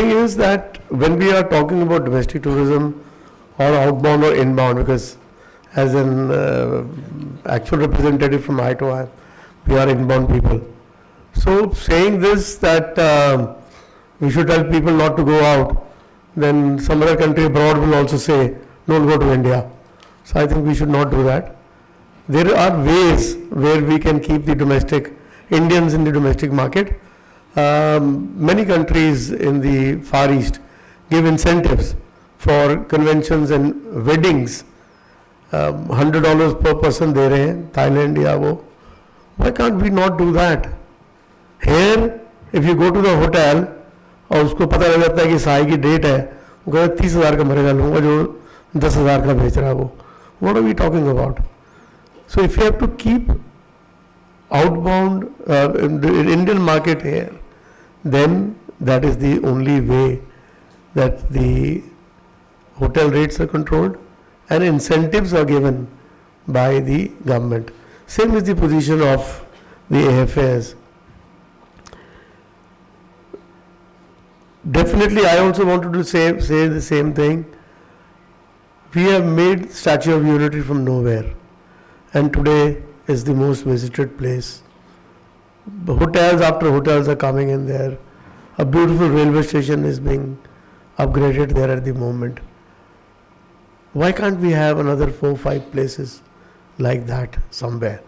thing is that when we are talking about domestic tourism or outbound or inbound, because as an actual representative from I to I, we are inbound people. So saying this that we should tell people not to go out, then some other country abroad will also say don't go to India. So I think we should not do that. There are ways where we can keep the domestic Indians in the domestic market. Many countries in the Far East give incentives for conventions and weddings. $100 per person दे रहे हैं Thailand या वो. Why can't we not do that? Here, if you go to the hotel और उसको पता लग जाता है कि साई की डेट है, वो कहता है 30,000 का मरेगा, लूँगा जो 10,000 का बेच रहा है वो. What are we talking about? So if you have to keep outbound in the Indian market here, then that is the only way that the hotel rates are controlled and incentives are given by the government. Same is the position of the AFAs. Definitely, I also wanted to say the same thing. We have made Statue of Unity from nowhere, and today is the most visited place. Hotels after hotels are coming in there. A beautiful railway station is being upgraded there at the moment. Why can't we have another 4-5 places like that somewhere?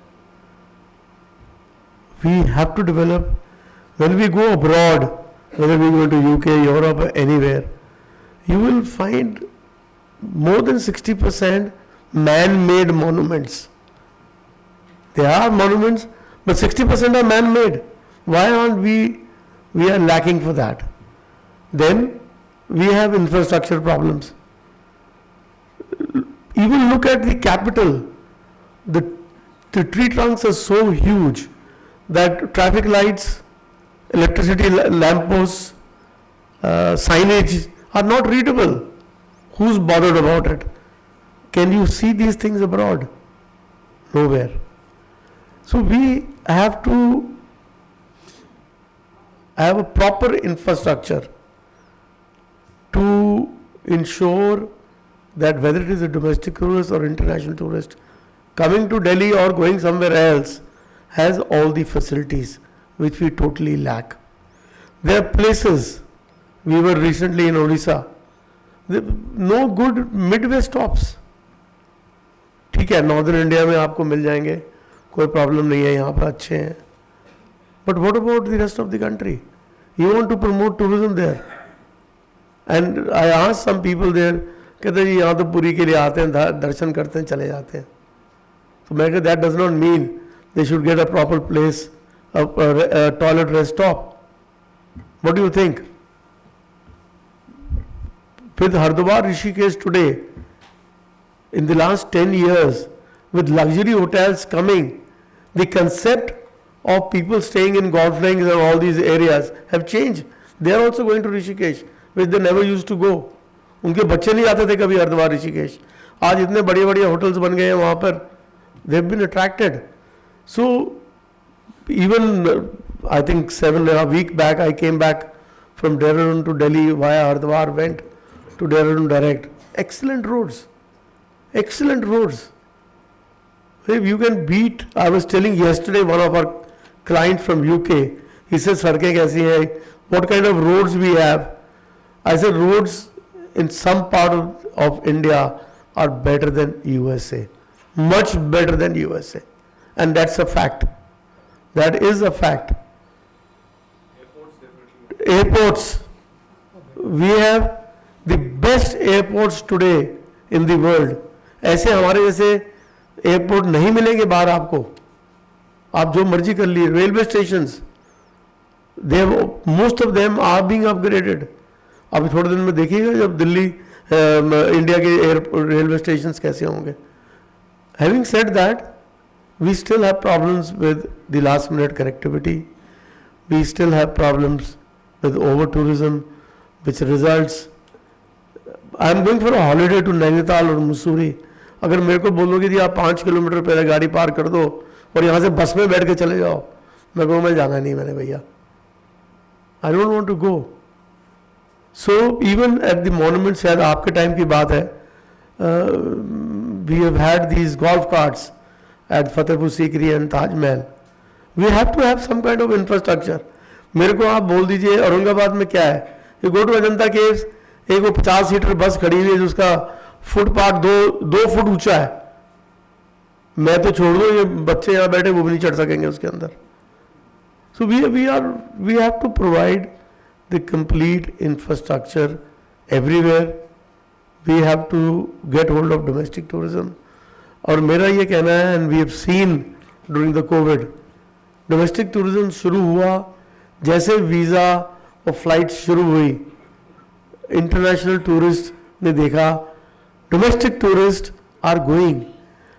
We have to develop. When we go abroad, whether we go to UK, Europe, or anywhere, you will find more than 60% man-made monuments. There are monuments, but 60% are man-made. Why aren't we are lacking for that? Then we have infrastructure problems. Even look at the capital. The tree trunks are so huge that traffic lights, electricity lampposts, signage are not readable. Who's bothered about it? Can you see these things abroad? Nowhere. So we have to have a proper infrastructure to ensure that whether it is a domestic tourist or international tourist coming to Delhi or going somewhere else has all the facilities which we totally lack. There are places, we were recently in Odisha, no good midway stops. ठीक है, northern India में आपको मिल जाएंगे, कोई problem नहीं है, यहाँ पर अच्छे हैं. But what about the rest of the country? You want to promote tourism there. And I asked some people there, कहते हैं यहाँ तो पूरी के लिए आते हैं, दर्शन करते हैं, चले जाते हैं. So मैं कहता that does not mean they should get a proper place, a toilet rest stop. What do you think? With Hardwar Rishikesh today, in the last 10 years, with luxury hotels coming, the concept of people staying in golf links and all these areas have changed. They are also going to Rishikesh, which they never used to go. उनके बच्चे नहीं आते थे कभी हरिद्वार ऋषिकेश. आज इतने बड़े बड़े होटल्स बन गए हैं वहाँ पर. They have been attracted. So even I think 7.5 weeks back, I came back from Dehradun to Delhi via Hardwar, went to Dehradun direct. Excellent roads. Excellent roads. If you can beat, I was telling yesterday one of our clients from UK, he said, "Sarke kaisi hai? What kind of roads we have?" I said, roads in some part of India are better than USA. Much better than USA. And that's a fact. That is a fact. Airports. We have the best airports today in the world. ऐसे हमारे जैसे airport नहीं मिलेंगे बाहर आपको. आप जो मर्जी कर लिए. Railway stations, they most of them are being upgraded. अभी थोड़े दिन में देखिएगा जब दिल्ली इंडिया के रेलवे स्टेशंस कैसे होंगे. Having said that, we still have problems with the last minute connectivity. We still have problems with over tourism, which results. I am going for a holiday to Nainital or Mussoorie. अगर मेरे को बोलोगे कि आप 5 kilometre पहले गाड़ी पार कर दो और यहाँ से बस में बैठ के चले जाओ, मैं कहूँ मैं जाना नहीं मैंने भैया. I don't want to go. So even at the monuments, शायद आपके टाइम की बात है, we have had these golf carts at Fatehpur Sikri and Taj Mahal. We have to have some kind of infrastructure. मेरे को आप बोल दीजिए औरंगाबाद में क्या है, you go to Ajanta caves, एक वो 50 सीटर बस खड़ी हुई है जिसका फुटपाथ दो फुट ऊंचा है. मैं तो छोड़ दो, ये बच्चे यहाँ बैठे वो भी नहीं चढ़ सकेंगे उसके अंदर. So we have to provide the complete infrastructure everywhere. We have to get hold of domestic tourism. और मेरा ये कहना है, and we have seen during the COVID, domestic tourism शुरू हुआ जैसे वीज़ा और फ्लाइट्स शुरू हुई, इंटरनेशनल टूरिस्ट ने देखा domestic tourists are going,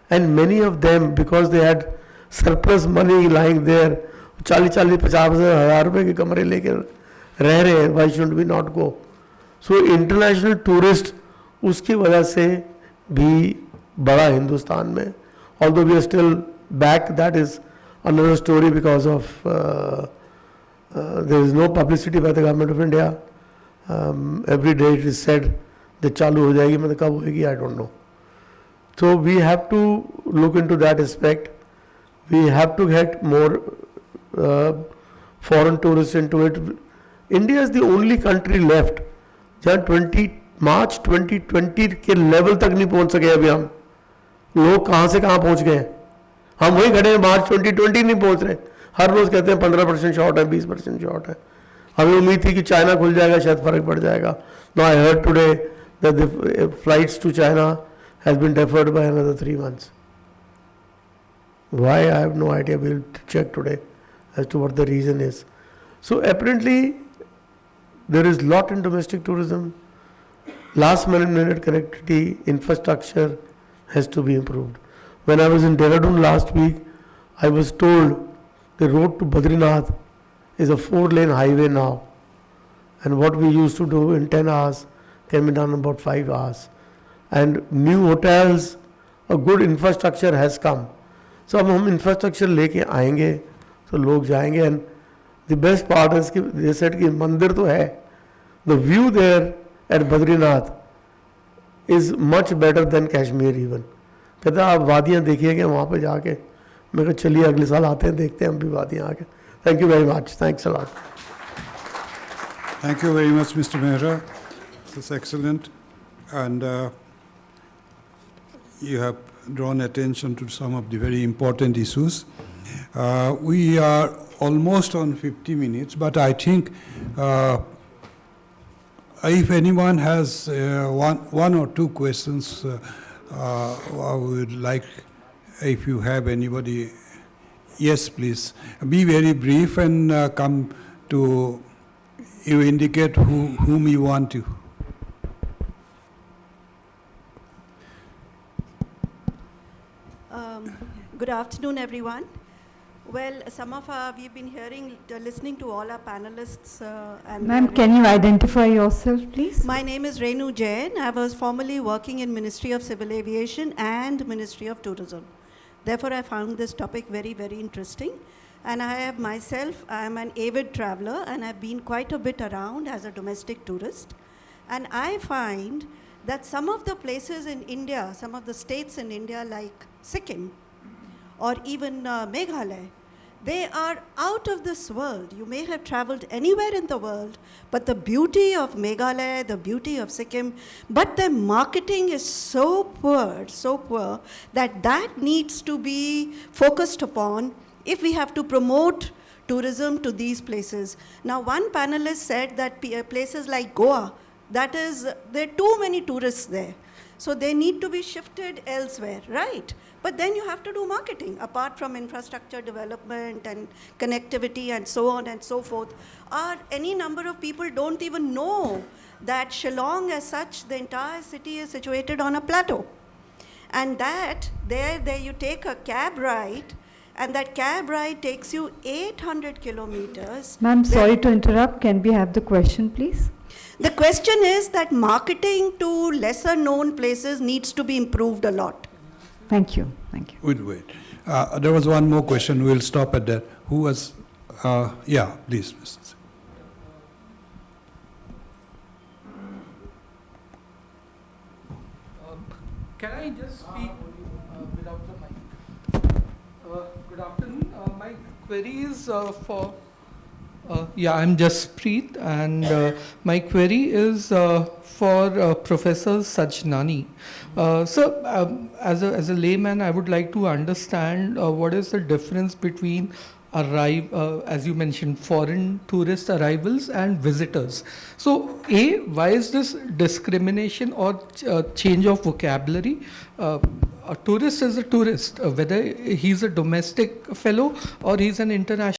and many of them, because they had surplus money lying there, 40-50 हज़ार रुपए के कमरे लेकर रह रहे हैं, why should we not go? So international tourist उसकी वजह से भी बड़ा हिंदुस्तान में, although we are still back, that is another story because of there is no publicity by the government of India. Every day it is said that चालू हो जाएगी, मतलब कब होएगी I don't know. So we have to look into that aspect. We have to get more foreign tourists into it. India is the only country left जहाँ मार्च 2020 के level तक नहीं पहुंच सके अभी हम. लोग कहाँ से कहाँ पहुंच गए हैं, हम वही खड़े हैं, मार्च 2020 नहीं पहुंच रहे. हर रोज कहते हैं 15% शॉर्ट है, 20% शॉर्ट है. हमें उम्मीद थी कि चाइना खुल जाएगा, शायद फर्क पड़ जाएगा. Now I heard today that the flights to China has been deferred by another 3 months. Why, I have no idea. We'll check today as to what the reason is. So apparently there is lot in domestic tourism. Last minute connectivity, infrastructure has to be improved. When I was in Dehradun last week, I was told the road to Badrinath is a 4-lane highway now, and what we used to do in 10 hours can be done in about 5 hours. And new hotels, a good infrastructure has come. So अब हम infrastructure लेके आएंगे तो लोग जाएंगे. And the best part is कि they said कि मंदिर तो है, the view there at Badrinath is much better than Kashmir even. कहता आप वादियाँ देखिएगा वहाँ पे जाके. मैं कहा चलिए अगले साल आते हैं, देखते हैं हम भी वादियाँ आके. Thank you very much. Thanks a lot. Thank you very much, Mr. Mehra. This is excellent. And you have drawn attention to some of the very important issues. We are almost on 50 minutes, but I think if anyone has one or two questions, I would like, if you have anybody, yes, please. Be very brief and come to, you indicate whom you want to. Good afternoon, everyone. Well, we've been listening to all our panelists. Ma'am, can you identify yourself, please? My name is Renu Jain. I was formerly working in Ministry of Civil Aviation and Ministry of Tourism. Therefore, I found this topic very, very interesting. And I am an avid traveler, and I've been quite a bit around as a domestic tourist. And I find that some of the places in India, some of the states in India like Sikkim or even Meghalaya, they are out of this world. You may have traveled anywhere in the world, but the beauty of Meghalaya, the beauty of Sikkim, but the marketing is so poor that needs to be focused upon if we have to promote tourism to these places. Now, one panelist said that places like Goa, there are too many tourists there. So they need to be shifted elsewhere, right? But then you have to do marketing, apart from infrastructure development and connectivity and so on and so forth. Any number of people don't even know that Shillong as such, the entire city is situated on a plateau. And that, there you take a cab ride, and that cab ride takes you 800 kilometers. Ma'am, sorry to interrupt. Can we have the question, please? The question is that marketing to lesser known places needs to be improved a lot. Thank you. Thank you. Wait. There was one more question. We'll stop at that. Who was? Yeah, please, Mr. Can I just speak without the mic? Good afternoon. My query is I'm Jaspreet, and my query is for Professor Sajnani. As a layman, I would like to understand what is the difference between as you mentioned, foreign tourist arrivals and visitors. So, A, why is this discrimination or change of vocabulary? A tourist is a tourist, whether he's a domestic fellow or he's an international